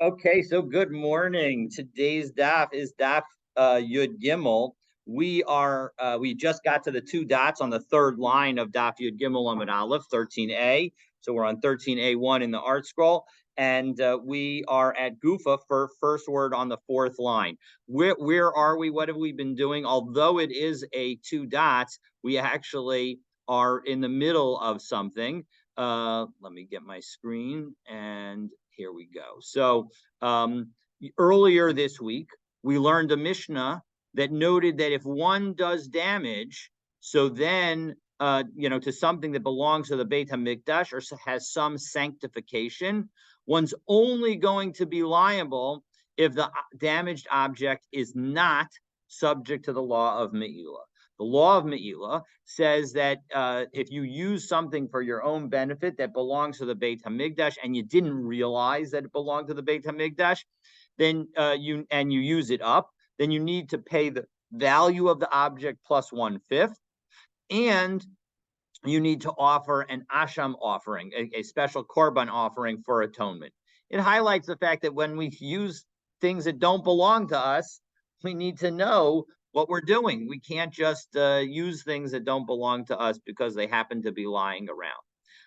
Okay, so good morning. Today's daf is daf Yud Gimel. We just got to the two dots on the third line of daf Yud Gimel Amud Aleph 13a. So we're on 13a1 in the art scroll, and we are at Gufa for first word on the fourth line. Where are we? What have we been doing? Although it is a two dots, we actually are in the middle of something. Let me get my screen, and here we go. So um, earlier this week, we learned a Mishnah that noted that if one does damage, so then to something that belongs to the Beit Hamikdash or has some sanctification, one's only going to be liable if the damaged object is not subject to the law of Me'ilah. The law of Me'ilah says that if you use something for your own benefit that belongs to the Beit Hamikdash and you didn't realize that it belonged to the Beit Hamikdash, then you use it up, then you need to pay the value of the object plus 1/5, and you need to offer an asham offering, a special korban offering for atonement. It highlights the fact that when we use things that don't belong to us, we need to know what we're doing. We can't just use things that don't belong to us because they happen to be lying around.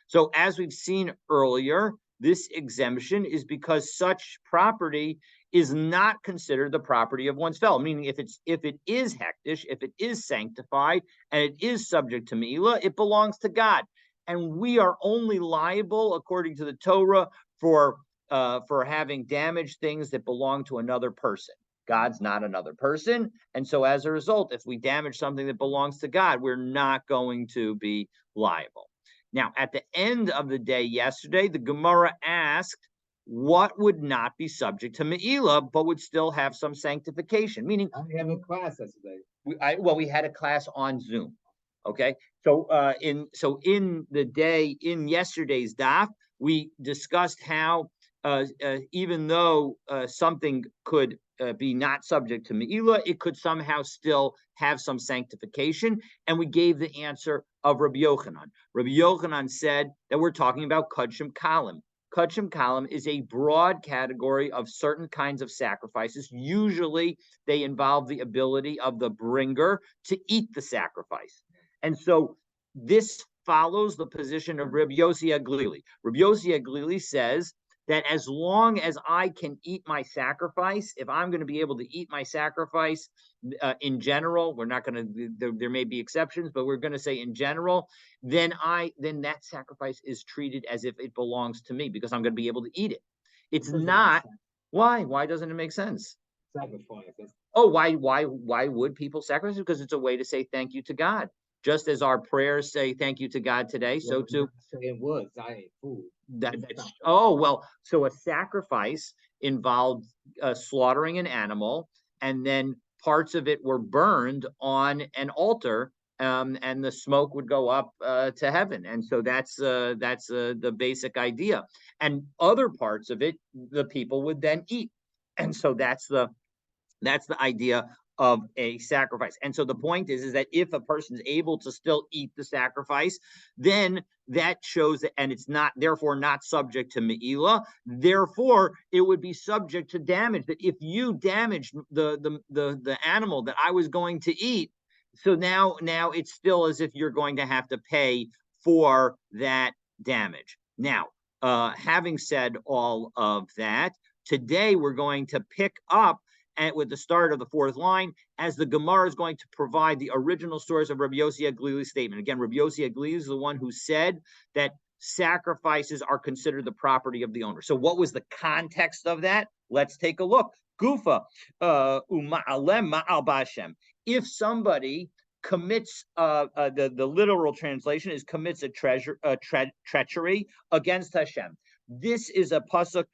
So as we've seen earlier, this exemption is because such property is not considered the property of one's fellow, meaning if it is hektish, if it is sanctified, and it is subject to Me'ilah, it belongs to God. And we are only liable, according to the Torah, for having damaged things that belong to another person. God's not another person. And so as a result, if we damage something that belongs to God, we're not going to be liable. Now, at the end of the day yesterday, the Gemara asked what would not be subject to Me'ilah, but would still have some sanctification, meaning I have a class yesterday. we had a class on Zoom. Okay. So in the day in yesterday's daf, we discussed how even though something could be not subject to Me'ilah, it could somehow still have some sanctification. And we gave the answer of Rabbi Yochanan. Rabbi Yochanan said that we're talking about Kudshim Kalim. Kudshim Kalim is a broad category of certain kinds of sacrifices. Usually they involve the ability of the bringer to eat the sacrifice. And so this follows the position of Rabbi Yossi Aglili. Rabbi Yossi Aglili says that as long as I can eat my sacrifice, if I'm going to be able to eat my sacrifice in general, we're not going to, there may be exceptions, but we're going to say in general, then that sacrifice is treated as if it belongs to me because I'm going to be able to eat it. It's not. Why? Why doesn't it make sense? Sacrifice. Oh, why would people sacrifice? Because it's a way to say thank you to God. Just as our prayers say thank you to God today, so too. Saying words, I ate food. So a sacrifice involved slaughtering an animal, and then parts of it were burned on an altar, and the smoke would go up to heaven. And so that's the basic idea. And other parts of it, the people would then eat. And so that's the idea of a sacrifice. And so the point is that if a person is able to still eat the sacrifice, then that shows that, and it's not therefore not subject to Me'ilah. Therefore, it would be subject to damage. That if you damaged the animal that I was going to eat, so now it's still as if you're going to have to pay for that damage. Now, having said all of that, today we're going to pick up with the start of the fourth line, as the Gemara is going to provide the original source of Rabbi Yossi Aglili's statement. Again, Rabbi Yossi Aglili is the one who said that sacrifices are considered the property of the owner. So what was the context of that? Let's take a look. Gufa, uma'alem ma'al ba'ashem. If somebody commits, the literal translation is commits a treachery against Hashem. This is a pasuk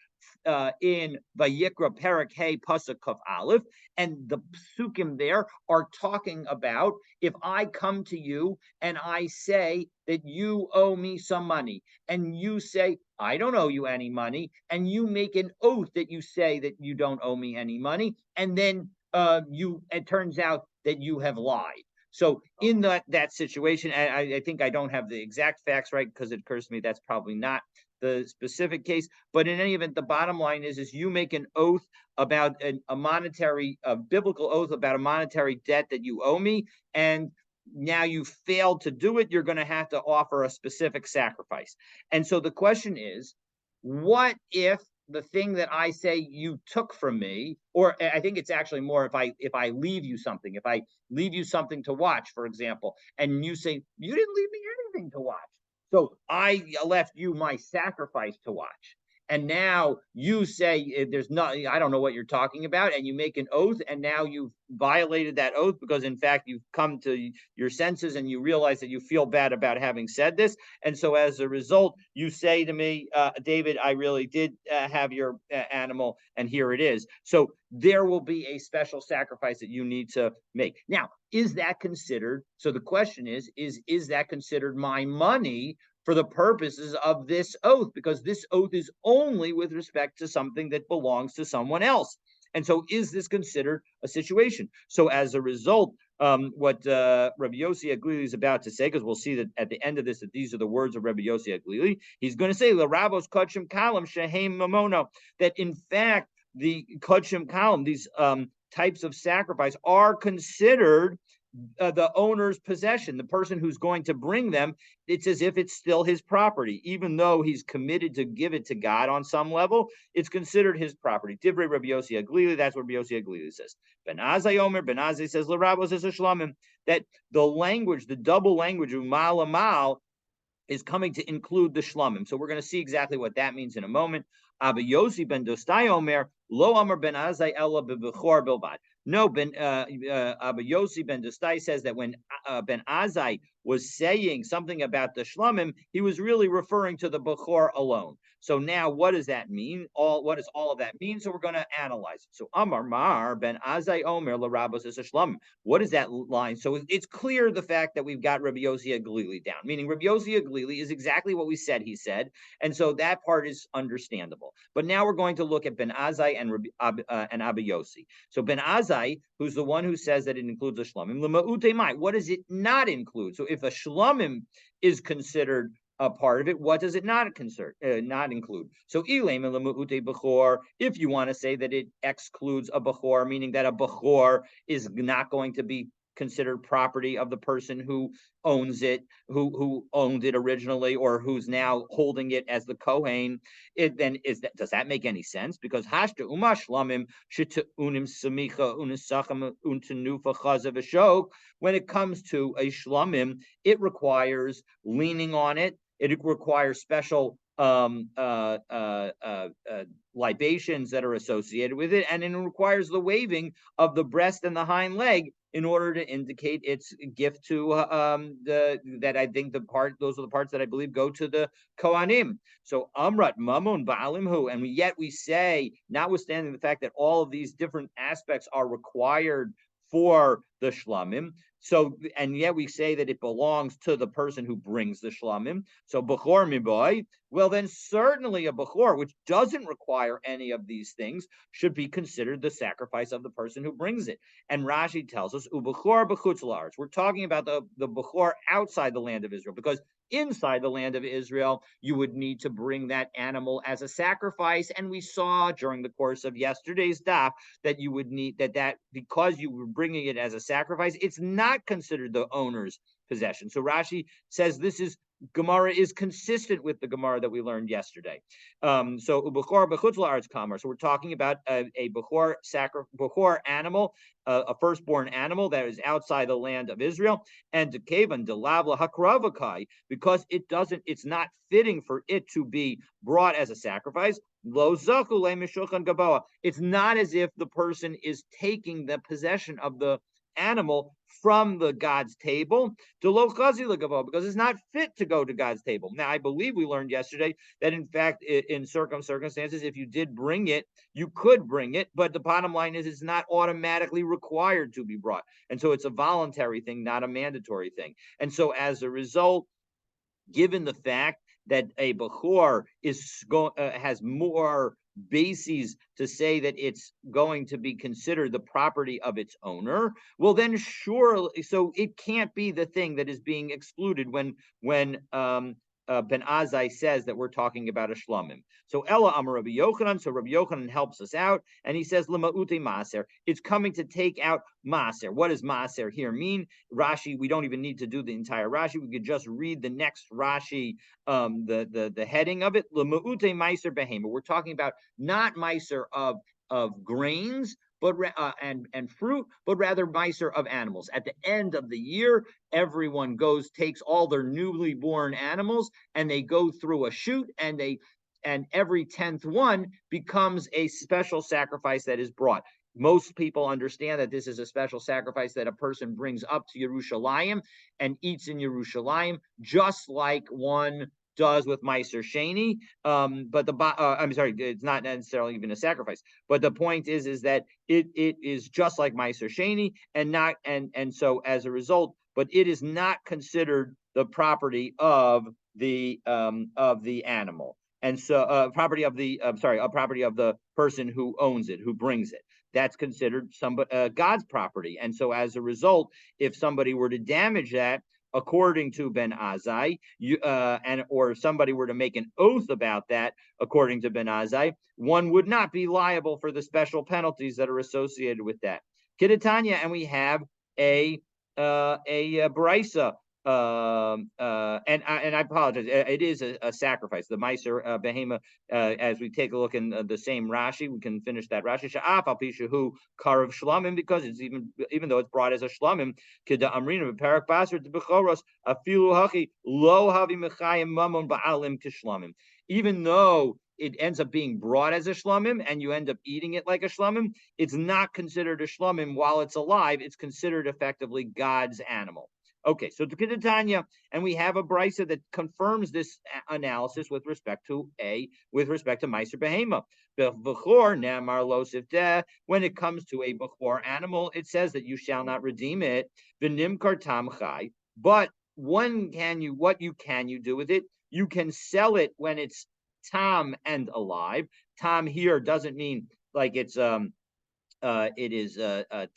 in Vayikra Perak Hey Pasuk Kaf Aleph, and the psukim there are talking about if I come to you and I say that you owe me some money, and you say I don't owe you any money, and you make an oath that you say that you don't owe me any money, and then it turns out that you have lied. So in that situation, I think I don't have the exact facts right because it occurs to me that's probably not the specific case. But in any event, the bottom line is you make an oath about a biblical oath about a monetary debt that you owe me, and now you failed to do it, you're going to have to offer a specific sacrifice. And so the question is, what if the thing that I say you took from me, or I think it's actually more if I leave you something, if I leave you something to watch, for example, and you say you didn't leave me anything to watch, so I left you my sacrifice to watch. And now you say there's not, I don't know what you're talking about, and you make an oath, and now you've violated that oath because, in fact, you've come to your senses and you realize that you feel bad about having said this. And so, as a result, you say to me, David, I really did have your animal, and here it is. So, there will be a special sacrifice that you need to make. Now, is that considered? So, the question is that considered my money for the purposes of this oath, because this oath is only with respect to something that belongs to someone else. And so is this considered a situation? So as a result, what Rabbi Yossi Aglili is about to say, because we'll see that at the end of this, that these are the words of Rabbi Yossi Aglili, he's going to say, L'Ravos Kodshim Kalam Shehem Mamono, that in fact, the Kodshim Kalam, these types of sacrifice are considered the owner's possession, the person who's going to bring them. It's as if it's still his property, even though he's committed to give it to God on some level. It's considered his property. Divrei Rabbi Yossi Aglili. That's what Rabbi Yossi Aglili says. Ben Azai Omer. Ben Azai says l'Rabos is a shlamim, that the language, the double language of mal is coming to include the shlamim. So we're going to see exactly what that means in a moment. Abba Yossi ben Dostai Omer lo Amar ben Azai ella bebechor bilvad. No, Abba Yossi ben Dostai says that when Ben Azai was saying something about the shlamim, he was really referring to the bechor alone. So now, what does that mean? What does all of that mean? So we're going to analyze it. So Amar Mar ben Azai Omer l'Rabos is a shlamim. What is that line? So it's clear the fact that we've got Rabbi Yossi Aglili down, meaning Rabbi Yossi Aglili is exactly what we said he said, and so that part is understandable. But now we're going to look at Ben Azai and Abba Yossi. So Ben Azai, who's the one who says that it includes a shlamim, l'ma'ute mai. What does it not include? So if a shlamim is considered a part of it, what does it not include? So if you want to say that it excludes a bechor, meaning that a bechor is not going to be considered property of the person who owns it, who owned it originally, or who's now holding it as the Kohen, then does that make any sense? Because hashta umashlamim unim samicha unisacham untenufa chazav v'shok. When it comes to a shlamim, it requires leaning on it. It requires special libations that are associated with it, and it requires the waving of the breast and the hind leg in order to indicate its gift to that I think those are the parts that I believe go to the Kohanim. So Amrat Mamun Baalimhu, and yet we say, notwithstanding the fact that all of these different aspects are required for the shlamim, so, and yet we say that it belongs to the person who brings the shlamim. So bechor miboy, well then certainly a bechor, which doesn't require any of these things, should be considered the sacrifice of the person who brings it. And Rashi tells us, ubechor b'chutz la'aretz. We're talking about the bechor outside the land of Israel, because inside the land of Israel, you would need to bring that animal as a sacrifice. And we saw during the course of yesterday's daf that you would need that because you were bringing it as a sacrifice, it's not considered the owner's possession. So Rashi says Gemara is consistent with the Gemara that we learned yesterday. So ubechor b'chutz la'aretz kamar. So we're talking about a bechor animal, a firstborn animal that is outside the land of Israel, and dekevan delavla hakravakai, because it's not fitting for it to be brought as a sacrifice. Lo zaku le'mishulchan gaboa. It's not as if the person is taking the possession of the animal from the God's table to lo chazi legavo, because it's not fit to go to God's table. Now, I believe we learned yesterday that in fact, in circumstances, if you did bring it, you could bring it, but the bottom line is it's not automatically required to be brought, and so it's a voluntary thing, not a mandatory thing. And so, as a result, given the fact that a bechor has more bases to say that it's going to be considered the property of its owner, well then surely, so it can't be the thing that is being excluded when Ben Azai says that we're talking about a shlomim. So Ella Amar Rabbi Yochanan. So Rabbi Yochanan helps us out, and he says Lemaute Maser. It's coming to take out Maser. What does Maser here mean? Rashi. We don't even need to do the entire Rashi. We could just read the next Rashi, the heading of it. Lemaute Meiser Behema. We're talking about not Meiser of grains, but and fruit, but rather miser of animals. At the end of the year, everyone takes all their newly born animals, and they go through a chute, and every 10th one becomes a special sacrifice that is brought. Most people understand that this is a special sacrifice that a person brings up to Yerushalayim and eats in Yerushalayim, just like one does with Meiser Sheni. But I'm sorry, it's not necessarily even a sacrifice. But the point is that it is just like Meiser Sheni, and so as a result, but it is not considered the property of the animal, and so property of the property of the person who owns it, who brings it. That's considered God's property, and so as a result, if somebody were to damage that, according to Ben Azai, or somebody were to make an oath about that, according to Ben Azai, one would not be liable for the special penalties that are associated with that. Kidatanya, and we have a brisa. And I apologize. It is a sacrifice. The Meiser Behema. As we take a look in the same Rashi, we can finish that Rashi. Sha'af al pishahu karav shlamim, because it's even though it's brought as a shlamim. Kida amrina beparak baser to bechoros afilu hachi lo havi mechayim mamon ba'alim kishlamim. Even though it ends up being brought as a shlamim and you end up eating it like a shlamim, it's not considered a shlamim while it's alive. It's considered effectively God's animal. Okay, so to Kedatanya, and we have a brisa that confirms this analysis with respect to Meiser Behema. B'chor ne'amar lo sivteh. When it comes to a b'chor animal, it says that you shall not redeem it. V'nimkar tam chai. But what you do with it? You can sell it when it's tam and alive. Tam here doesn't mean like it's it is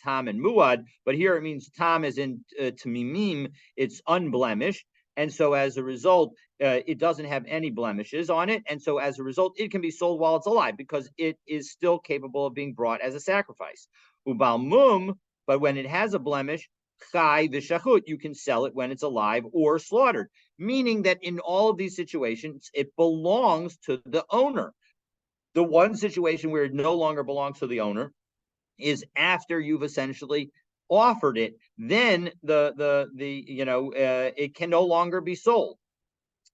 tam and muad, but here it means tam as in tamimim, it's unblemished, and so as a result, it doesn't have any blemishes on it, and so as a result, it can be sold while it's alive because it is still capable of being brought as a sacrifice. Ubal mum, but when it has a blemish, chai v'shachut, you can sell it when it's alive or slaughtered, meaning that in all of these situations, it belongs to the owner. The one situation where it no longer belongs to the owner is after you've essentially offered it, then it can no longer be sold.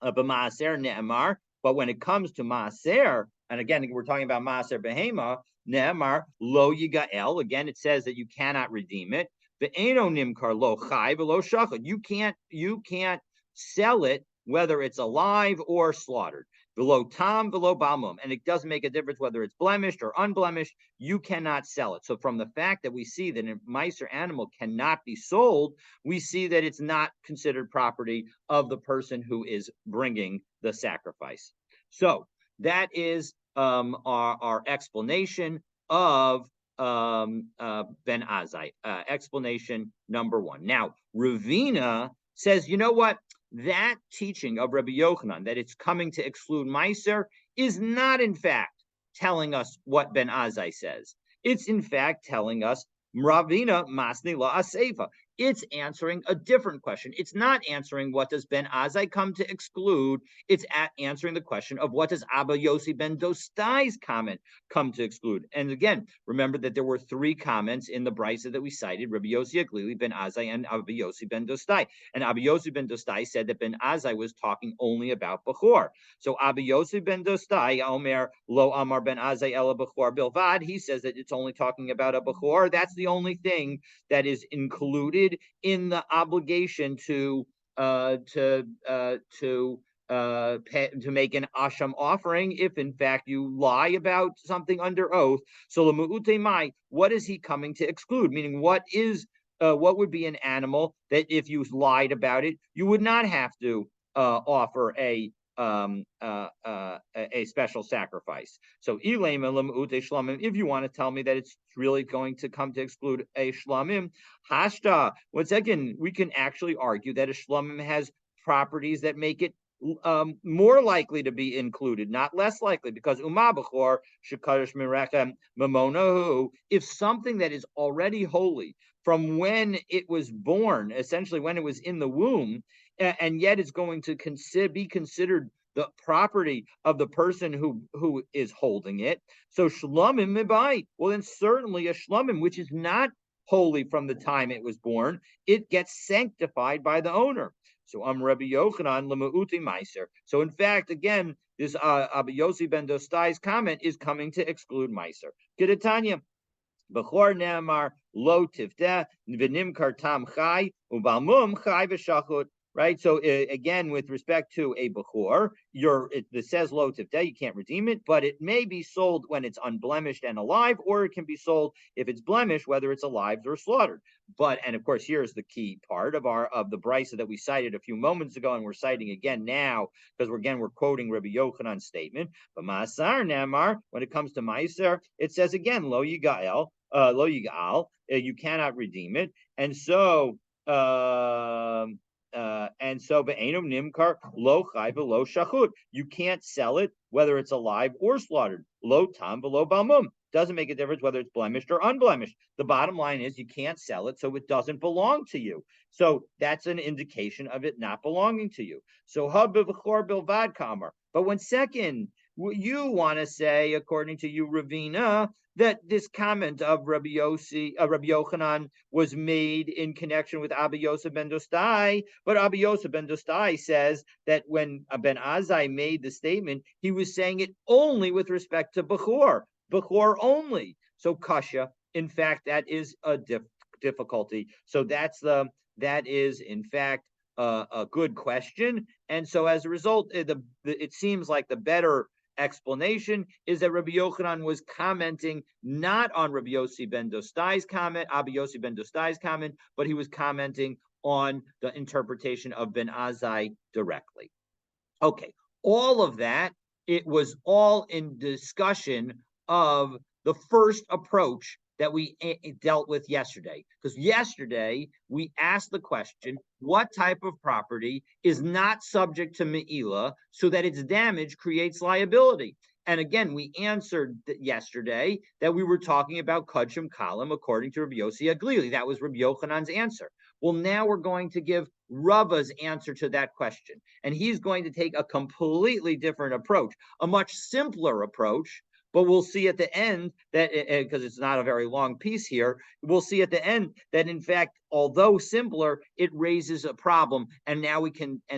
But when it comes to maaser, and again we're talking about maaser behema, ne'emar lo yigael. Again, it says that you cannot redeem it. Ve'eno nimkar lo chai v'lo shachad. You can't sell it whether it's alive or slaughtered. Below tam, below balmum, and it doesn't make a difference whether it's blemished or unblemished. You cannot sell it. So from the fact that we see that a Meiser animal cannot be sold, we see that it's not considered property of the person who is bringing the sacrifice. So that is our explanation of Ben Azai. Explanation number one. Now, Ravina says, you know what? That teaching of Rabbi Yochanan, that it's coming to exclude Meiser, is not in fact telling us what Ben Azai says. It's in fact telling us Ravina Masni La Aseifa. It's answering a different question. It's not answering what does Ben Azai come to exclude. It's answering the question of what does Abba Yossi ben Dostai's comment come to exclude. And again, remember that there were three comments in the brisa that we cited: Rabbi Yossi Aglili, Ben Azai, and Abba Yossi ben Dostai. And Abba Yossi ben Dostai said that Ben Azai was talking only about Bechor. So Abba Yossi ben Dostai, Omer Lo Amar Ben Azai Ela Bechor Bilvad, he says that it's only talking about a Bechor. That's the only thing that is included in the obligation to make an asham offering if in fact you lie about something under oath. So lemu'ute mai, what is he coming to exclude? Meaning, what would be an animal that if you lied about it, you would not have to offer a special sacrifice. So if you want to tell me that it's really going to come to exclude a shlamim, hashta, once again, we can actually argue that a shlamim has properties that make it more likely to be included, not less likely, because umabachor shekarish mirechem mamonahu. If something that is already holy from when it was born, essentially when it was in the womb, and yet it's going to be considered the property of the person who is holding it. So shlomim mibai. Well, then certainly a shlomim, which is not holy from the time it was born, it gets sanctified by the owner. So Rabbi Yochanan lemauti meiser. So in fact, again, this Abba Yossi ben Dostai's comment is coming to exclude meiser. Kedetanya. Bechor ne'amar lo tifteh v'nimkar tam chai ubalmum chai v'shachut. Right. So again, with respect to a bechor, it says lo tifteh, you can't redeem it, but it may be sold when it's unblemished and alive, or it can be sold if it's blemished, whether it's alive or slaughtered. But and of course, here's the key part of the brisa that we cited a few moments ago, and we're citing again now because we're quoting Rabbi Yochanan's statement. But Ma'asar Namar, when it comes to Ma'aser, it says again lo yigael, lo yigal, you cannot redeem it, and so. Be'enum nimkar lo chai lo shachut. You can't sell it whether it's alive or slaughtered. Lo tam below balmum. Doesn't make a difference whether it's blemished or unblemished. The bottom line is you can't sell it, so it doesn't belong to you. So that's an indication of it not belonging to you. So hab b'chor bilvad kamar. But when second, you want to say, according to you, Ravina, that this comment of Rabbi Yochanan was made in connection with Abba Yosef ben Dostai, but Abba Yosef ben Dostai says that when Ben Azai made the statement, he was saying it only with respect to Bechor only. So kasha, in fact, that is a difficulty. So that is in fact a good question, and so as a result, it seems like the better explanation is that Rabbi Yochanan was commenting not on Rabbi Yossi ben Dostai's comment, Abba Yossi ben Dostai's comment, but he was commenting on the interpretation of Ben Azai directly. Okay, all of that, it was all in discussion of the first approach that we dealt with yesterday. Because yesterday we asked the question, what type of property is not subject to Me'ila so that its damage creates liability? And again, we answered yesterday that we were talking about Kudshim Kalam according to Rabbi Yossi Aglili. That was Rabbi Yochanan's answer. Well, now we're going to give Rava's answer to that question. And he's going to take a completely different approach, a much simpler approach. But we'll see at the end that, because it's not a very long piece here, we'll see at the end that, in fact, although simpler, it raises a problem. And now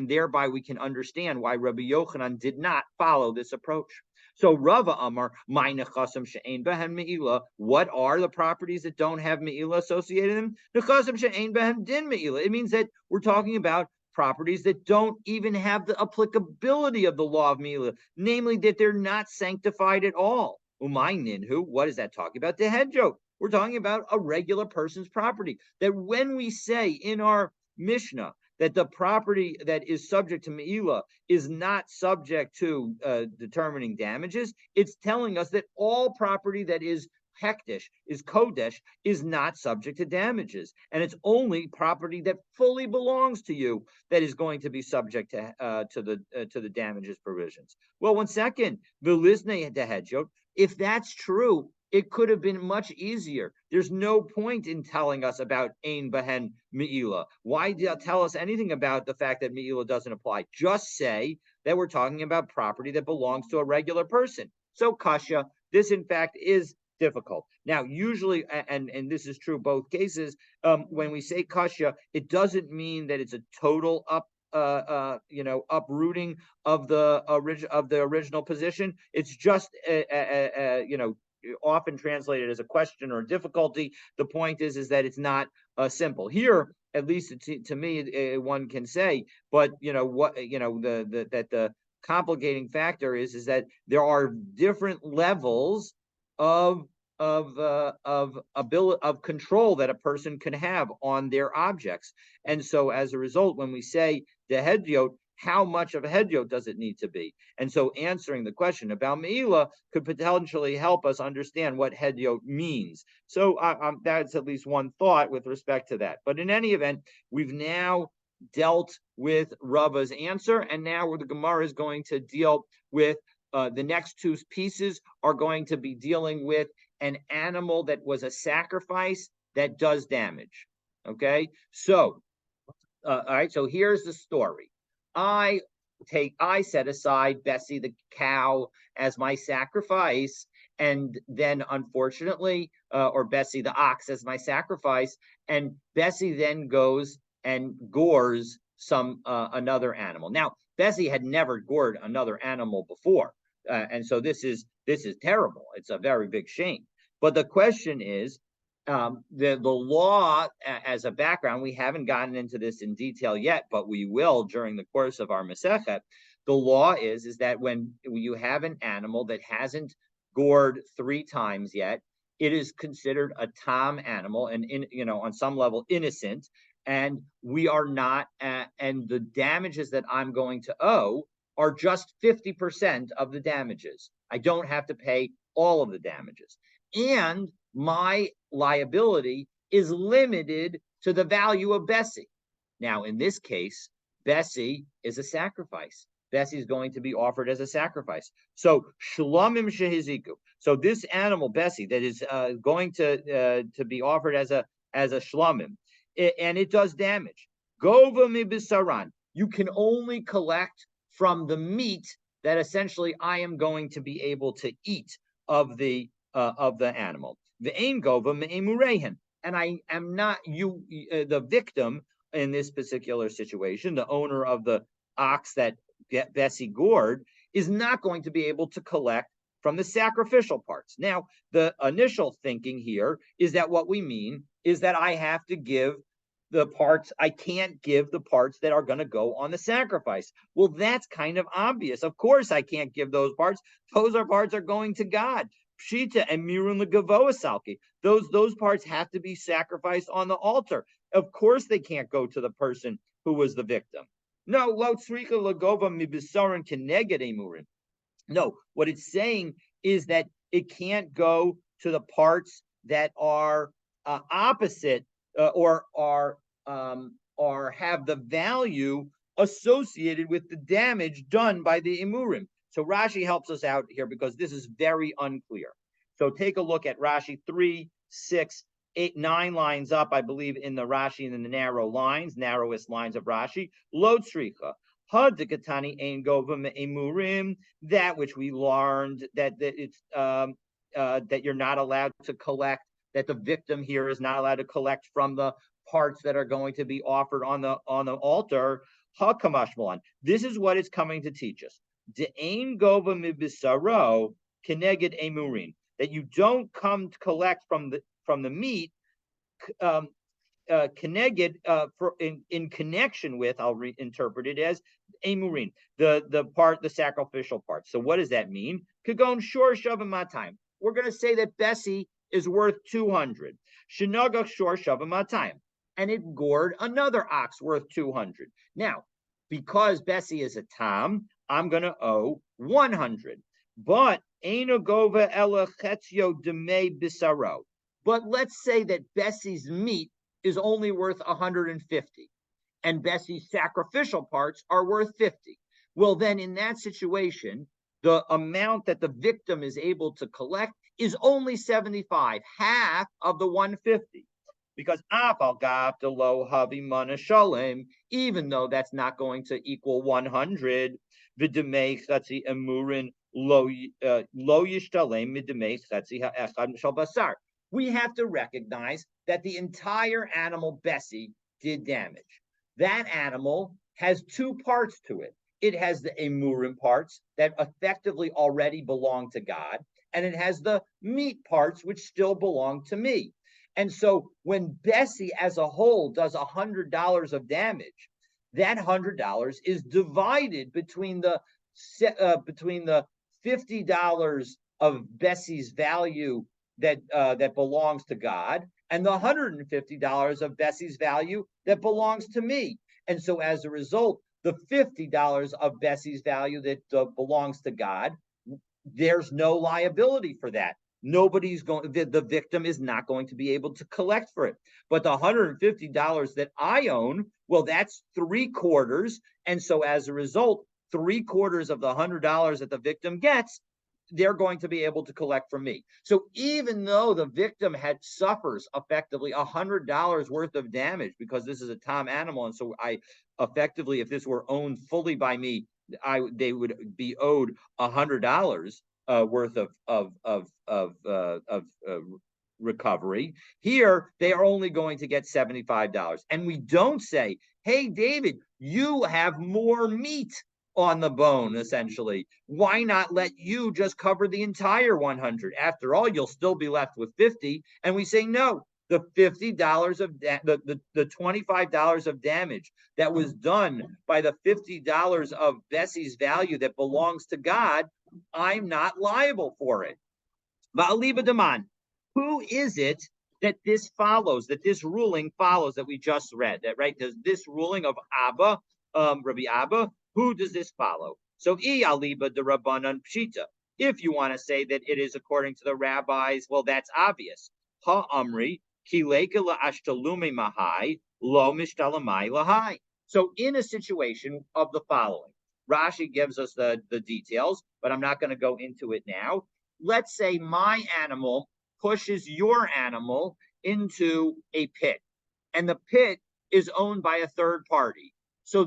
thereby we can understand why Rabbi Yochanan did not follow this approach. So Rava Amar, Ma'nechasam she'ein behen me'ila. What are the properties that don't have me'ila associated in them? Nechasam she'ein behen din me'ila. It means that we're talking about properties that don't even have the applicability of the law of Mila, namely that they're not sanctified at all. Umay ninhu, what is that talking about? The head joke. We're talking about a regular person's property. That when we say in our Mishnah that the property that is subject to Me'ila is not subject to determining damages, it's telling us that all property that is hektish, is kodesh, is not subject to damages, and it's only property that fully belongs to you that is going to be subject to the damages provisions. Well, one second, if that's true, it could have been much easier. There's no point in telling us about ein behen me'ila. Why tell us anything about the fact that me'ila doesn't apply? Just say that we're talking about property that belongs to a regular person. So kasha, this in fact is difficult. Now, usually, and this is true both cases, when we say kasha, it doesn't mean that it's a total uprooting of the original position. It's just often translated as a question or a difficulty. The point is that it's not simple. Here, at least to me, one can say, but the complicating factor is that there are different levels of control that a person can have on their objects. And so as a result, when we say the hedyot, how much of a hedyot does it need to be? And so answering the question about Me'ila could potentially help us understand what hedyot means. So that's at least one thought with respect to that. But in any event, we've now dealt with Rava's answer, and now the Gemara is going to deal with the next two pieces are going to be dealing with an animal that was a sacrifice that does damage. Okay, so all right, so here's the story. I I set aside Bessie the cow as my sacrifice, and then unfortunately, or Bessie the ox as my sacrifice, and Bessie then goes and gores some another animal. Now, Bessie had never gored another animal before, and so this is terrible. It's a very big shame. But the question is, the law as a background, we haven't gotten into this in detail yet, but we will during the course of our Masechet. The law is that when you have an animal that hasn't gored 3 times yet, it is considered a tam animal and on some level innocent, and we are not. And the damages that I'm going to owe are just 50% of the damages. I don't have to pay all of the damages, and my liability is limited to the value of Bessie. Now, in this case, Bessie is a sacrifice. Bessie is going to be offered as a sacrifice. So shlamim shehiziku. So this animal Bessie that is going to be offered as a shlamim, and it does damage. Gova mibisaran. You can only collect from the meat that essentially I am going to be able to eat of the animal. The ain gova me'emurehen, and I am not the victim in this particular situation. The owner of the ox that Bessie gored is not going to be able to collect from the sacrificial parts. Now, the initial thinking here is that what we mean is that I have to give the parts, I can't give the parts that are going to go on the sacrifice. Well, that's kind of obvious. Of course, I can't give those parts. Those parts are going to God. Pshita and Mirun Legavoa Salki. Those parts have to be sacrificed on the altar. Of course, they can't go to the person who was the victim. No, Lo Tzrika Legova Mibisaran Keneged Emurin. No, what it's saying is that it can't go to the parts that are opposite or have the value associated with the damage done by the imurim. So Rashi helps us out here because this is very unclear. So take a look at Rashi 3, 6, 8, 9 lines up, I believe, in the Rashi in the narrowest lines of Rashi. Lo tzricha. That which we learned that it's that you're not allowed to collect, that the victim here is not allowed to collect from the parts that are going to be offered on the altar. This is what it's coming to teach us. De'ain gova mibisaro keneged emurin, that you don't come to collect from the meat keneged in connection with, I'll reinterpret it as emurin, the sacrificial part. So what does that mean? Kagon shor shavim. We're going to say that Bessie is worth 200. Shinagach shor shavim, and it gored another ox worth 200. Now, because Bessie is a tam, I'm going to owe 100. But Eino Gova Ela Chetzio Deme Bisaro. But let's say that Bessie's meat is only worth 150, and Bessie's sacrificial parts are worth 50. Well, then in that situation, the amount that the victim is able to collect is only 75, half of the 150. Because even though that's not going to equal 100, we have to recognize that the entire animal Bessie did damage. That animal has 2 parts to it. It has the emurim parts that effectively already belong to God, and it has the meat parts which still belong to me. And so when Bessie as a whole does $100 of damage, that $100 is divided between the $50 of Bessie's value that belongs to God and the $150 of Bessie's value that belongs to me. And so as a result, the $50 of Bessie's value that belongs to God, there's no liability for that. Nobody's going, the victim is not going to be able to collect for it. But the $150 that I own Well, that's 3/4. And so as a result, 3/4 of the $100 that the victim gets, they're going to be able to collect from me. So even though the victim suffers effectively $100 worth of damage because this is a tom animal, and so I effectively, if this were owned fully by me, they would be owed $100 worth of recovery. Here, they are only going to get $75, and we don't say, "Hey, David, you have more meat on the bone, essentially. Why not let you just cover the entire 100? After all, you'll still be left with 50." And we say, no, the $50 of the $25 of damage that was done by the $50 of Bessie's value that belongs to God, I'm not liable for it. Va'aliba Daman, who is it that this follows, that this ruling follows that we just read? That right? Does this ruling of Abba, Rabbi Abba, who does this follow? So aliba de Rabbanan Pshita. If you want to say that it is according to the rabbis, well, that's obvious. Ha Amri, Kileka la Ashtalume Mahai, Lo Mishtalamai Lahai. So in a situation of the following, Rashi gives us the details, but I'm not going to go into it now. Let's say my animal pushes your animal into a pit, and the pit is owned by a third party. So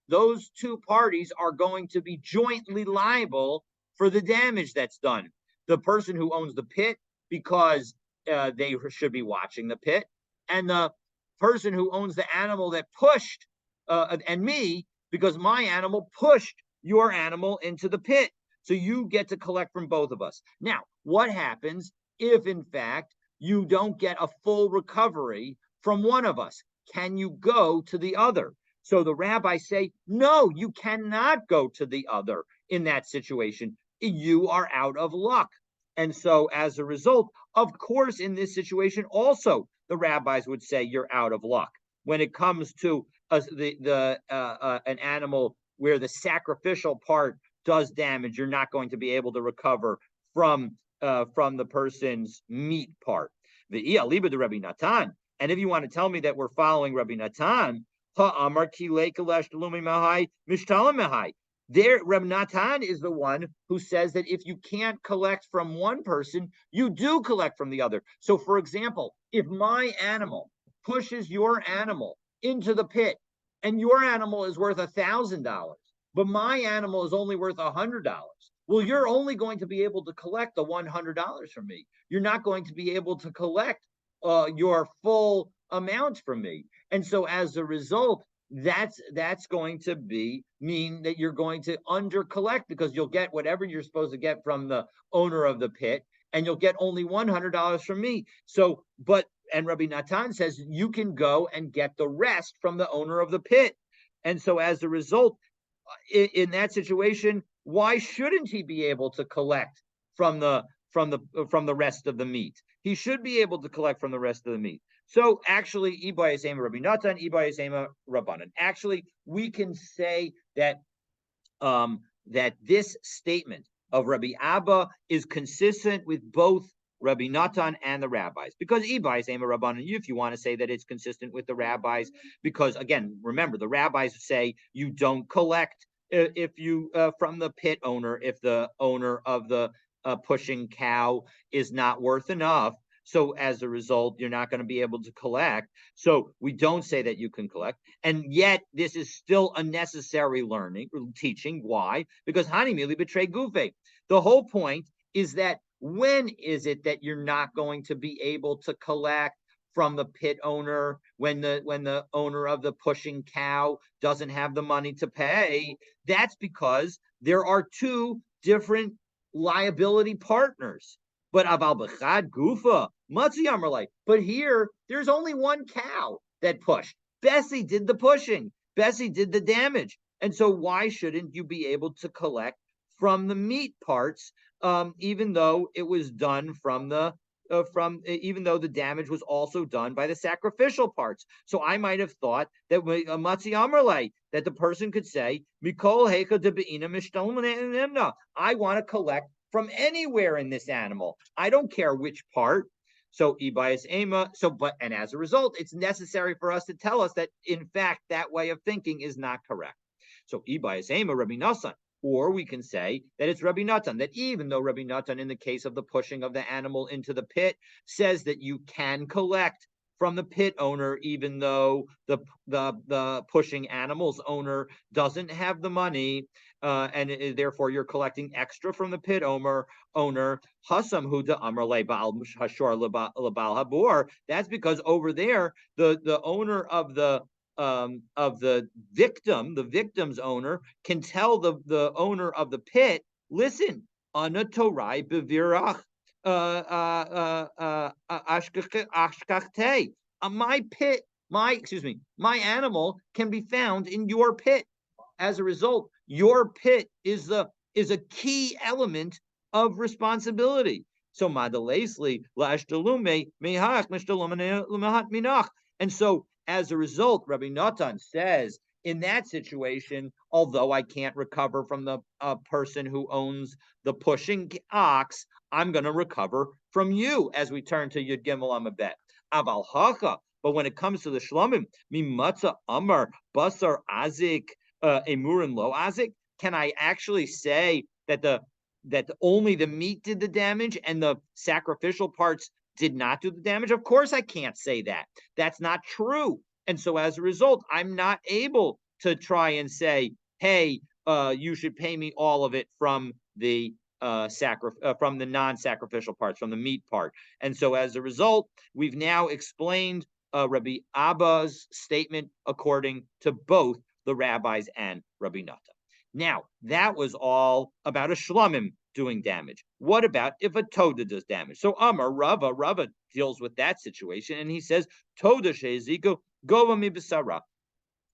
those two parties are going to be jointly liable for the damage that's done. The person who owns the pit, because they should be watching the pit, and the person who owns the animal that pushed, and me, because my animal pushed your animal into the pit. So you get to collect from both of us. Now, what happens if, in fact, you don't get a full recovery from one of us? Can you go to the other? So the rabbis say, no, you cannot go to the other in that situation. You are out of luck. And so as a result, of course, in this situation, also the rabbis would say you're out of luck. When it comes to an animal where the sacrificial part does damage, you're not going to be able to recover from the person's meat part. The Ialiba de Rabbi Natan. And if you want to tell me that we're following Rabbi Natan, there, Rabbi Natan is the one who says that if you can't collect from one person, you do collect from the other. So, for example, if my animal pushes your animal into the pit, and your animal is worth $1,000, but my animal is only worth $100. Well, you're only going to be able to collect the $100 from me. You're not going to be able to collect your full amount from me. And so as a result, that's going to mean that you're going to under collect, because you'll get whatever you're supposed to get from the owner of the pit, and you'll get only $100 from me. So, and Rabbi Natan says you can go and get the rest from the owner of the pit. And so as a result, in that situation, why shouldn't he be able to collect from the rest of the meat? He should be able to collect from the rest of the meat. So actually, Ibayasema Rabbi Natan, Ibayasema Rabbanan. Actually, we can say that that this statement of Rabbi Abba is consistent with both Rabbi Natan and the rabbis, because Ibayasema Rabbanan, if you want to say that it's consistent with the rabbis, because again, remember, the rabbis say you don't collect if you from the pit owner, if the owner of the pushing cow is not worth enough. So as a result, you're not going to be able to collect. So we don't say that you can collect. And yet this is still a necessary teaching. Why? Because Hanimili betray Gufe. The whole point is that when is it that you're not going to be able to collect from the pit owner when the owner of the pushing cow doesn't have the money to pay? That's because there are two different liability partners. But Aval Bechad Gufa, Matzi Amrlai. But here, there's only one cow that pushed. Bessie did the pushing. Bessie did the damage. And so why shouldn't you be able to collect from the meat parts, even though it was done even though the damage was also done by the sacrificial parts? So I might have thought that Matzi Amrlai, that the person could say, Mikol Hecha de Be'ina Mishtalim. I want to collect from anywhere in this animal. I don't care which part. So Ibayas Ema, and as a result, it's necessary for us to tell us that in fact that way of thinking is not correct. So Ibayas Ema, Rabbi Nassan. Or we can say that it's Rabbi Natan, that even though Rabbi Natan, in the case of the pushing of the animal into the pit, says that you can collect from the pit owner, even though the pushing animal's owner doesn't have the money, and therefore you're collecting extra from the pit owner. Hasam huda amar lebal hashor lebal habor. That's because over there, the owner of the victim, the victim's owner, can tell the owner of the pit, listen, ana torai bevirach ashkachte. My pit, my animal can be found in your pit. As a result, your pit is a key element of responsibility. So madalesli lashdalume mehach mishdalume minach. And so as a result, Rabbi Natan says, in that situation, although I can't recover from the person who owns the pushing ox, I'm going to recover from you, as we turn to Yud Gimel Amabet. Aval hacha, but when it comes to the shlomim, mimatza amar basar azik emurin lo azik, can I actually say that only the meat did the damage and the sacrificial parts did not do the damage? Of course I can't say that. That's not true. And so as a result, I'm not able to try and say, hey, you should pay me all of it from the from the non-sacrificial parts, from the meat part. And so as a result, we've now explained Rabbi Abba's statement according to both the rabbis and Rabbi Nata. Now, that was all about a shlamim doing damage. What about if a toda does damage? So Amar Rava deals with that situation, and he says, Toda sheziku gova mi b'sara.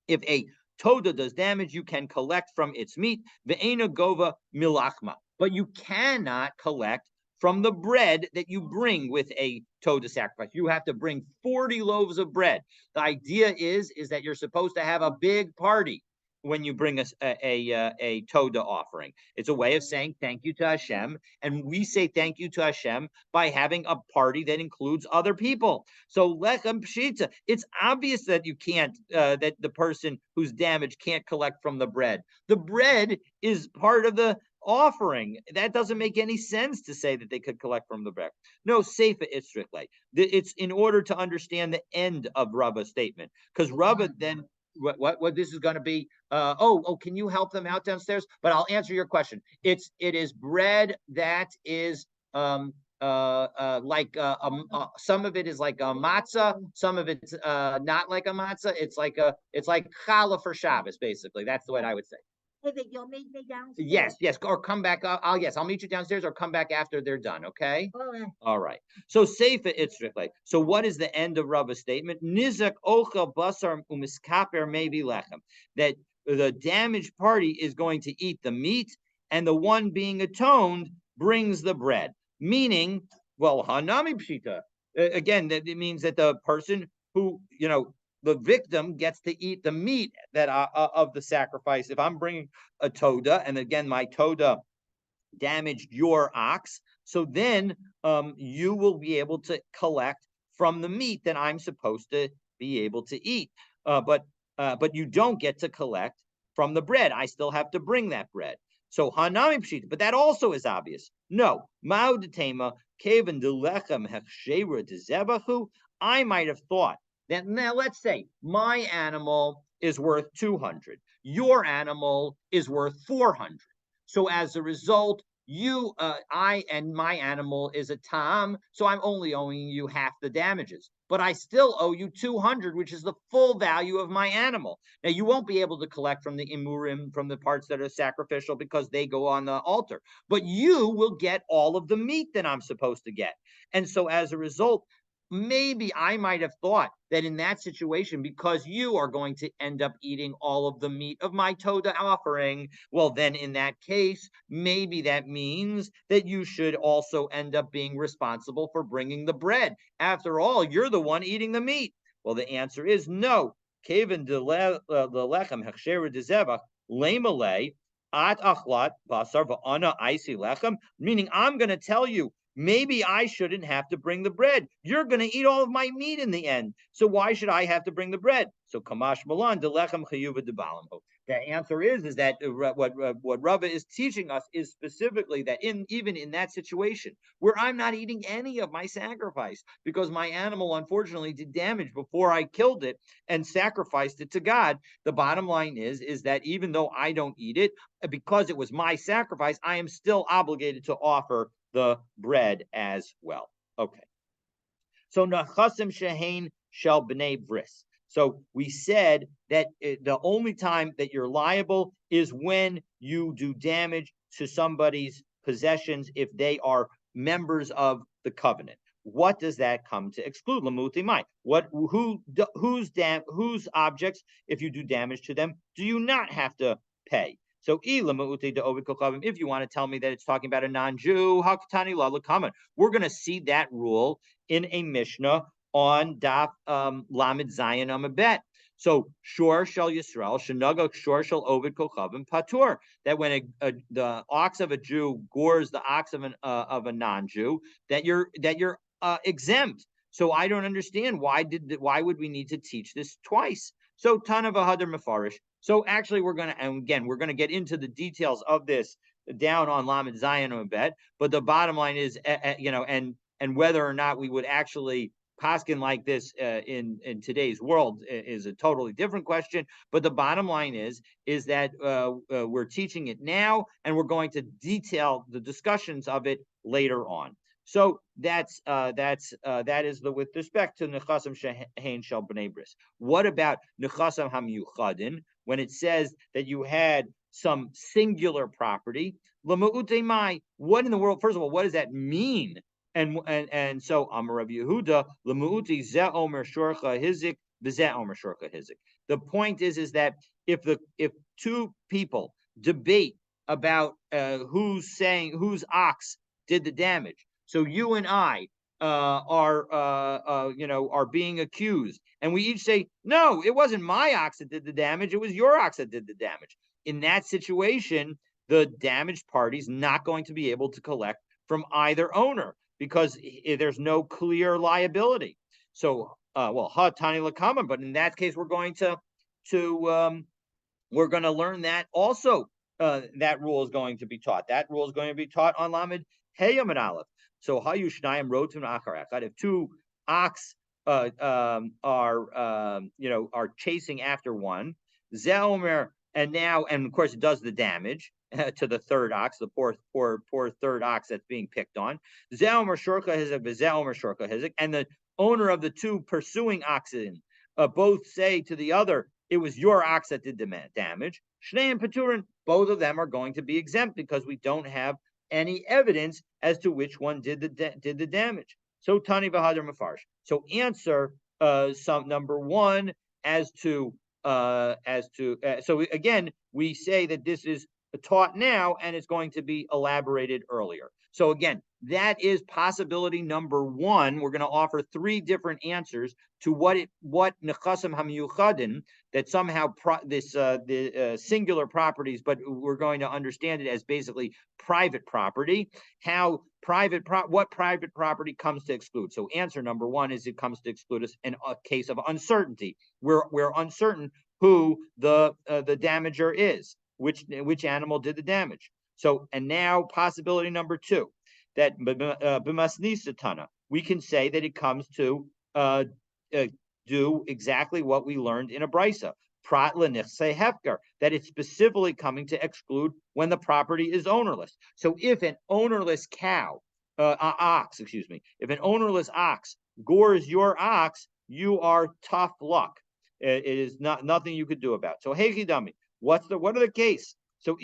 If a toda does damage, you can collect from its meat, ve'ena gova milachma, but you cannot collect from the bread that you bring with a toda sacrifice. You have to bring 40 loaves of bread. The idea is that you're supposed to have a big party when you bring us a toda offering. It's a way of saying thank you to Hashem, and we say thank you to Hashem by having a party that includes other people. So lechem pshita, it's obvious that you can't, that the person who's damaged can't collect from the bread. The bread is part of the offering. That doesn't make any sense to say that they could collect from the bread. No, seifa istrichle. It's in order to understand the end of Rava's statement, because Rava then what this is going to be. Can you help them out downstairs? But I'll answer your question. It is bread that is some of it is like a matzah, some of it's not like a matzah. It's like challah for Shabbos, basically. That's the way I would say. Hey, Vic, you'll meet me downstairs? Yes, or come back. I'll meet you downstairs, or come back after they're done. Okay. All right. So seifa itzrichle. So what is the end of Rava's statement? Nizak ochel basar umiskaper maybe lechem. That the damaged party is going to eat the meat, and the one being atoned brings the bread. Meaning, well, hanami pshita. Again, that it means that the person who, the victim gets to eat the meat that of the sacrifice. If I'm bringing a toda, and again, my toda damaged your ox, so then you will be able to collect from the meat that I'm supposed to be able to eat. But you don't get to collect from the bread. I still have to bring that bread. So hanami pshita, but that also is obvious. No, ma'udetema kevan delechem hechshera dezebachu. I might have thought that, now let's say my animal is worth 200. Your animal is worth 400. So as a result, I and my animal is a tam, so I'm only owing you half the damages. But I still owe you 200, which is the full value of my animal. Now, you won't be able to collect from the imurim, from the parts that are sacrificial, because they go on the altar. But you will get all of the meat that I'm supposed to get. And so as a result, maybe I might have thought that in that situation, because you are going to end up eating all of the meat of my toda offering, well, then in that case, maybe that means that you should also end up being responsible for bringing the bread. After all, you're the one eating the meat. Well, the answer is no. Kevan de lechem hechshera de zevach lemale at achlat basar va'ana isi lechem. Meaning, I'm going to tell you, maybe I shouldn't have to bring the bread. You're going to eat all of my meat in the end. So why should I have to bring the bread? So Kamash Malan, delechem chayuva de balamho. The answer is that what Rava is teaching us is specifically that even in that situation where I'm not eating any of my sacrifice because my animal unfortunately did damage before I killed it and sacrificed it to God, the bottom line is that even though I don't eat it, because it was my sacrifice, I am still obligated to offer the bread as well. Okay. So nachasim shehain shel b'nei bris. So we said that the only time that you're liable is when you do damage to somebody's possessions if they are members of the covenant. What does that come to exclude? Lamuti mai. Whose objects, if you do damage to them, do you not have to pay? So if you want to tell me that it's talking about a non-Jew, we're going to see that rule in a Mishnah on Daf Lamed Zayin Amabet. So Shor Shel Yisrael, Shanaga Shor Shel Ovid Kochavim Patur. That when the ox of a Jew gores the ox of a non-Jew, that you're exempt. So I don't understand why would we need to teach this twice? So Tana v'Hadar Mefarish. So actually, we're gonna get into the details of this down on Lamed Zayin Amabet. But the bottom line is, and whether or not we would actually paskin like this in today's world is a totally different question. But the bottom line is that we're teaching it now, and we're going to detail the discussions of it later on. So that is with respect to nechasam shehein shel bnei bris. What about nechasam hamiyuchadin when it says that you had some singular property? Lama'ute mai. What in the world? First of all, what does that mean? And so Amar Rabbi Yehuda Lama'uti ze omer shorcha hizik v'ze omer shorcha hizik. The point is that if two people debate about whose ox did the damage. So you and I are being accused, and we each say, "No, it wasn't my ox that did the damage; it was your ox that did the damage." In that situation, the damaged party's not going to be able to collect from either owner because there's no clear liability. So, ha tani lakama, but in that case, we're going to learn that also. That rule is going to be taught. That rule is going to be taught on Lamed Heyam and Aleph. So Hayu Shnayim Rotum Achar Echad. If two ox are chasing after one, Zeomer, and of course it does the damage to the third ox, the poor third ox that's being picked on. Zeomer Shorka Hizik, Zeomer Shorka Hizik, and the owner of the two pursuing oxen both say to the other, it was your ox that did the damage. Shnei and Peturin, both of them are going to be exempt because we don't have any evidence as to which one did the damage. So Tani Bahadar Mafarish. So answer number one so again we say that this is taught now and it's going to be elaborated earlier. So again, that is possibility number one. We're going to offer three different answers to what nechasam hamiyuchadin, that somehow the singular properties, but we're going to understand it as basically private property. How what private property comes to exclude? So answer number one is it comes to exclude us in a case of uncertainty. We're uncertain who the damager is, which animal did the damage. So, and now possibility number two, that b'masnisatana, we can say that it comes to do exactly what we learned in a brisa, prat l'nichse hefker, that it's specifically coming to exclude when the property is ownerless. So if an ownerless if an ownerless ox gores your ox, you are tough luck. It is nothing you could do about it. So hey dummy, what are the case? So if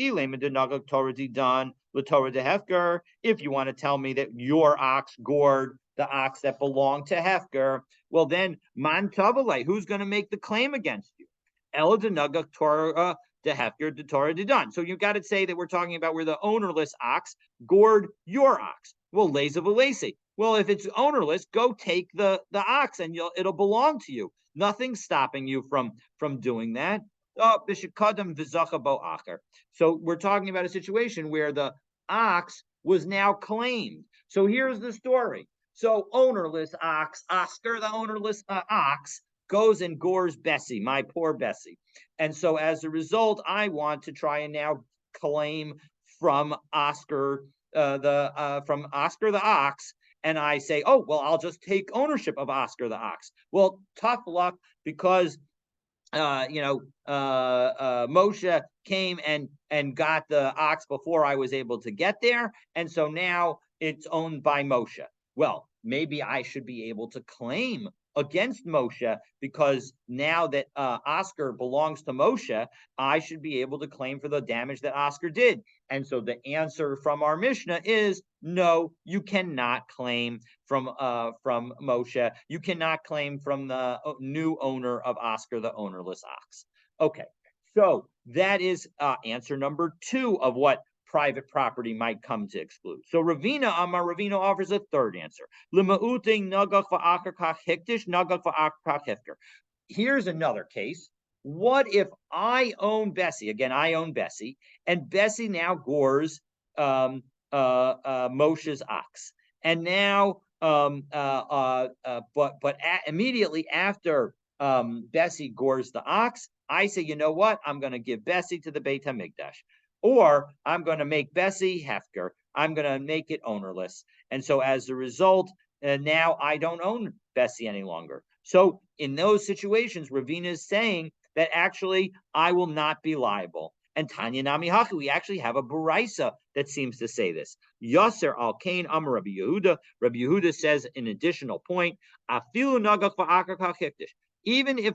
you want to tell me that your ox gored the ox that belonged to Hefker, well then, man tavalei, who's going to make the claim against you? El denaga Torah de Hefker de Torah de done. So you got to say that we're talking about where the ownerless ox gored your ox. Well, leza v'lesi. Well, if it's ownerless, go take the ox and it'll belong to you. Nothing's stopping you from doing that. So we're talking about a situation where the ox was now claimed. So here's the story. So ownerless ox, Oscar, the ownerless ox, goes and gores Bessie, my poor Bessie. And so as a result, I want to try and now claim from Oscar from Oscar the ox, and I say, oh well, I'll just take ownership of Oscar the ox. Well, tough luck, because Moshe came and got the ox before I was able to get there, and so now it's owned by Moshe. Well, maybe I should be able to claim against Moshe, because now that Oscar belongs to Moshe, I should be able to claim for the damage that Oscar did. And so the answer from our Mishnah is no, you cannot claim from Moshe. You cannot claim from the new owner of Oscar, the ownerless ox. Okay, so that is answer number 2 of what private property might come to exclude. So Ravina offers a third answer. Here's another case. What if I own Bessie? Again, I own Bessie, and Bessie now gores Moshe's ox, and now immediately after Bessie gores the ox, I say, you know what? I'm going to give Bessie to the Beit Hamikdash, or I'm going to make Bessie hefker. I'm going to make it ownerless, and so as a result, now I don't own Bessie any longer. So in those situations, Ravina is saying that actually I will not be liable. And Tanya Nami Hachi, we actually have a Baraisa that seems to say this. Yasser al Kain Amar Rabbi Yehuda. Rabbi Yehuda says an additional point. Afilu nagach va'akar kachikdish. Even if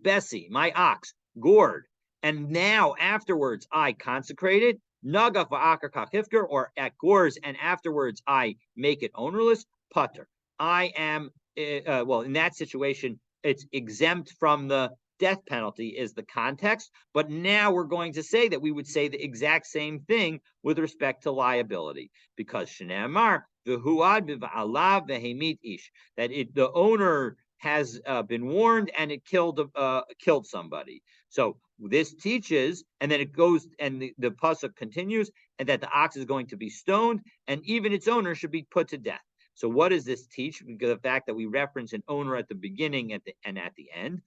Bessie, my ox, gored, and now afterwards I consecrated, nagach va'akar kachifker, or at gores and afterwards I make it ownerless, putter. I am, well, in that situation, it's exempt from the death penalty is the context, but now we're going to say that we would say the exact same thing with respect to liability, because Shneamar v'huad v'alav v'hemit ish, that the owner has been warned and it killed somebody. So this teaches, and then it goes, and the pasuk continues, and that the ox is going to be stoned, and even its owner should be put to death. So what does this teach? Because the fact that we reference an owner at the beginning and at the end.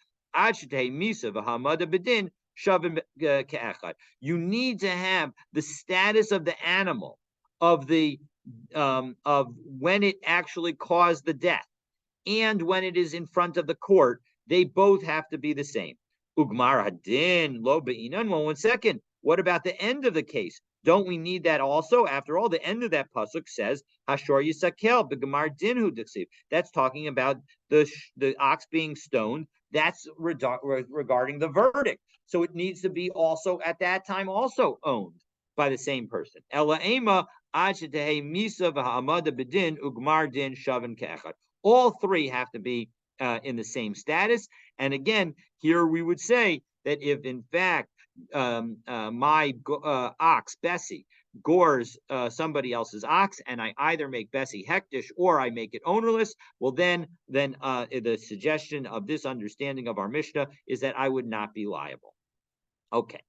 You need to have the status of the animal, of when it actually caused the death, and when it is in front of the court. They both have to be the same. Ugmar hadin lo be'inan. Well, 1 second. What about the end of the case? Don't we need that also? After all, the end of that pasuk says Hashor Yisakel b'gemar dinhu diksiv. That's talking about the ox being stoned. That's regarding the verdict. So it needs to be also at that time also owned by the same person. Ela ema misa v'ha'amada b'din ugmar din shaven ke'echad. All three have to be in the same status. And again, here we would say that if in fact my ox Bessie gores somebody else's ox, and I either make Bessie hektish or I make it ownerless, well then the suggestion of this understanding of our Mishnah is that I would not be liable. Okay.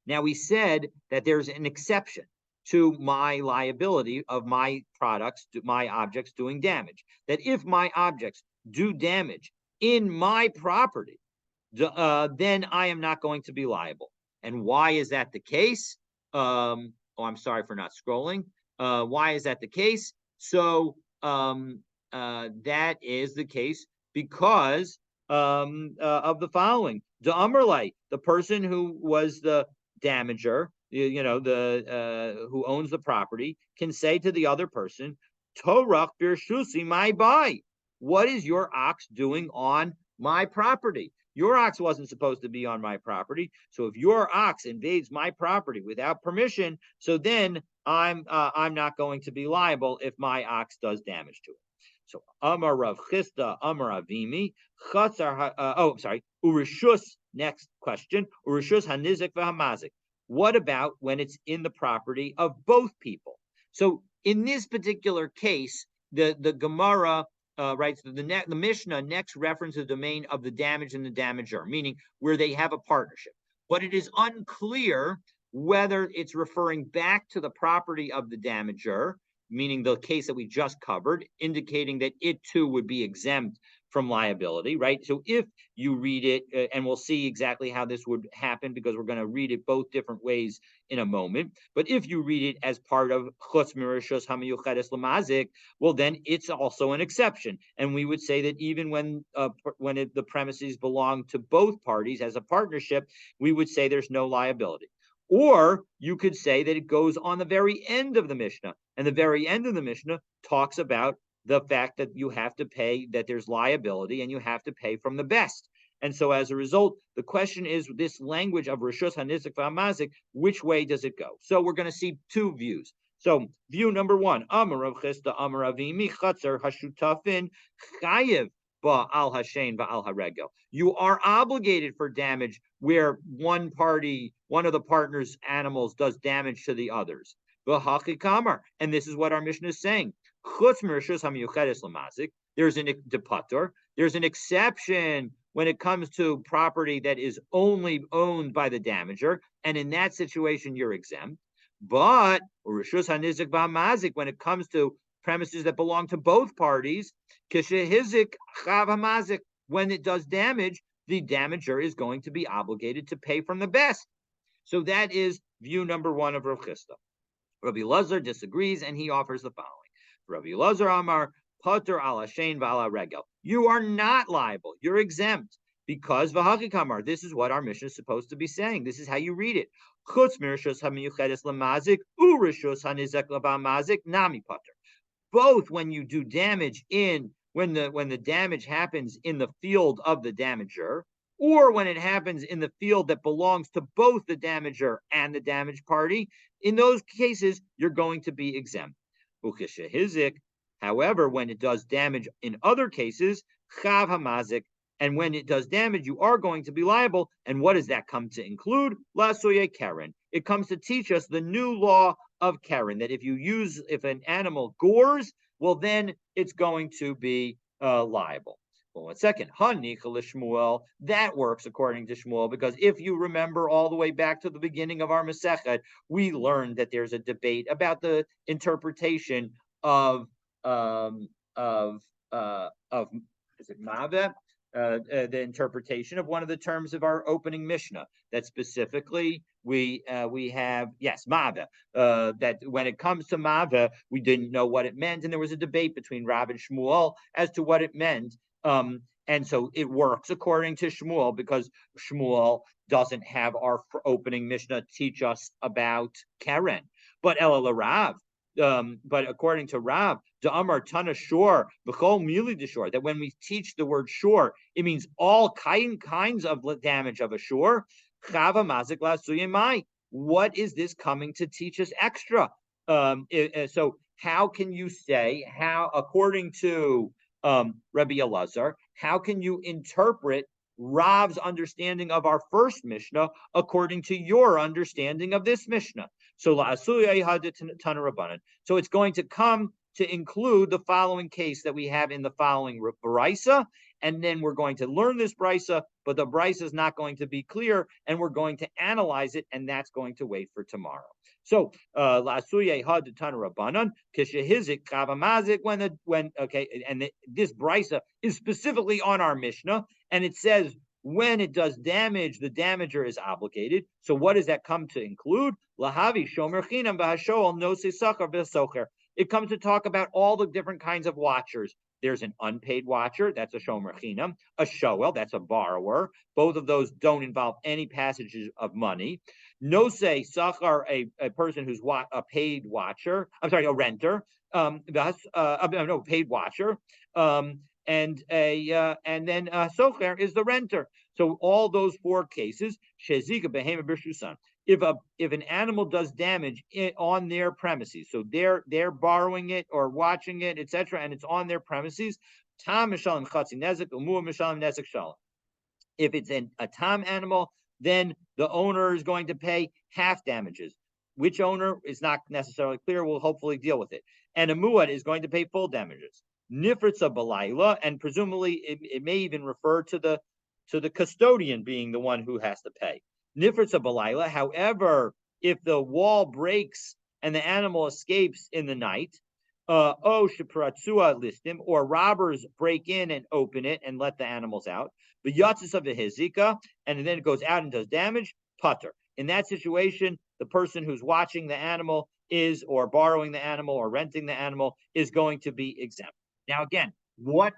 Now we said that there's an exception to my liability of my products, my objects doing damage. That if my objects do damage in my property, then I am not going to be liable. And why is that the case? I'm sorry for not scrolling. Why is that the case? So that is the case because of the following. The person who was the damager, who owns the property, can say to the other person, Torach birshusi my buy. What is your ox doing on my property? Your ox wasn't supposed to be on my property. So if your ox invades my property without permission, so then I'm not going to be liable if my ox does damage to it. So Amar Rav Chisda, Amar Avimi, Urishus, next question, Urishus Hanizik v'Hamazik. What about when it's in the property of both people? So in this particular case, the Gemara writes that the Mishnah next references the domain of the damage and the damager, meaning where they have a partnership. But it is unclear whether it's referring back to the property of the damager, meaning the case that we just covered, indicating that it too would be exempt from liability, right? So if you read it, and we'll see exactly how this would happen because we're going to read it both different ways in a moment. But if you read it as part of chutz mirishos hamiyuchedes lamazik, well, then it's also an exception, and we would say that even when the premises belong to both parties as a partnership, we would say there's no liability. Or you could say that it goes on the very end of the Mishnah, and the very end of the Mishnah talks about the fact that you have to pay, that there's liability, and you have to pay from the best. And so as a result, the question is this language of Rishus HaNizik VaMazik, which way does it go? So we're going to see two views. So view number one, Amar Rav Chisda, Amar Avimi, Chatzer Hashutafin, Chayev Ba'al Hashen Ba'al Haregel. You are obligated for damage where one party, one of the partner's animals does damage to the others. And this is what our Mishnah is saying. There's an depator. There's an exception when it comes to property that is only owned by the damager, and in that situation you're exempt. But when it comes to premises that belong to both parties, when it does damage, the damager is going to be obligated to pay from the best. So that is view number one of Rav Chisda. Rabbi Elazar disagrees, and he offers the following. Rabbi Elazar Amar, Pater ala shein v'ala regel. You are not liable. You're exempt. Because v'hachikamar, this is what our Mishnah is supposed to be saying. This is how you read it. Chutz mirishus hamiyuchedes lamazik urishus hanizek lavamazik nami pater. Both when you do damage when the damage happens in the field of the damager, or when it happens in the field that belongs to both the damager and the damaged party, in those cases, you're going to be exempt. However, when it does damage in other cases, chav hamazik, and when it does damage, you are going to be liable. And what does that come to include? La soye keren. It comes to teach us the new law of keren, that if an animal gores, well, then it's going to be liable. Well, 1 second. Shmuel, that works according to Shmuel, because if you remember all the way back to the beginning of our Masechet, we learned that there's a debate about the interpretation of is it Maveh? The interpretation of one of the terms of our opening Mishnah. That specifically we have, yes, Maveh. That when it comes to Maveh, we didn't know what it meant, and there was a debate between Rav and Shmuel as to what it meant. And so it works according to Shmuel, because Shmuel doesn't have our opening Mishnah teach us about Keren. But Elul Rav, but according to Rav, Da'amar Tana Shor, B'chol Mili Deshor, that when we teach the word shor, it means all kinds of damage of a shor. Chava Mazik La Suyemai. What is this coming to teach us extra? So how can you say, according to Rabbi Elazar, how can you interpret Rav's understanding of our first Mishnah according to your understanding of this Mishnah? So it's going to come to include the following case that we have in the following brisa, and then we're going to learn this brisa, but the brisa is not going to be clear, and we're going to analyze it, and that's going to wait for tomorrow. So this brisa is specifically on our Mishnah, and it says when it does damage, the damager is obligated. So what does that come to include? Lahavi shomer chinam v'hashol nose sachar v'socher. It comes to talk about all the different kinds of watchers. There's an unpaid watcher, that's a shomer chinam. A shoel, that's a borrower. Both of those don't involve any passages of money. No say sachar, a person who's a paid watcher. I'm sorry, a renter. Paid watcher. And then socher is the renter. So all those four cases, shezika behema b'shusan. If an animal does damage on their premises, so they're borrowing it or watching it, etc., and it's on their premises, tam mishalim chatzi nezek, umur mishalim nezek shalom. If it's a tam animal, then the owner is going to pay half damages. Which owner is not necessarily clear. We'll hopefully deal with it. And a muad is going to pay full damages. Nifritza balayla, and presumably it may even refer to the custodian being the one who has to pay. Nifritza balayla. However, if the wall breaks and the animal escapes in the night, listim, or robbers break in and open it and let the animals out, the yatzis of the hezika, and then it goes out and does damage, putter. In that situation, the person who's watching the animal is, or borrowing the animal or renting the animal, is going to be exempt. Now, again, what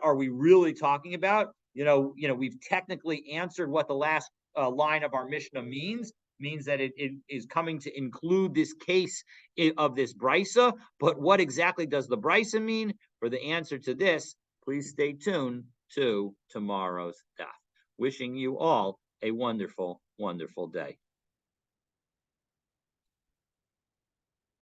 are we really talking about? We've technically answered what the last line of our Mishnah means that it is coming to include this case of this brisa. But what exactly does the brisa mean? For the answer to this, please stay tuned to tomorrow's daf. Wishing you all a wonderful, wonderful day.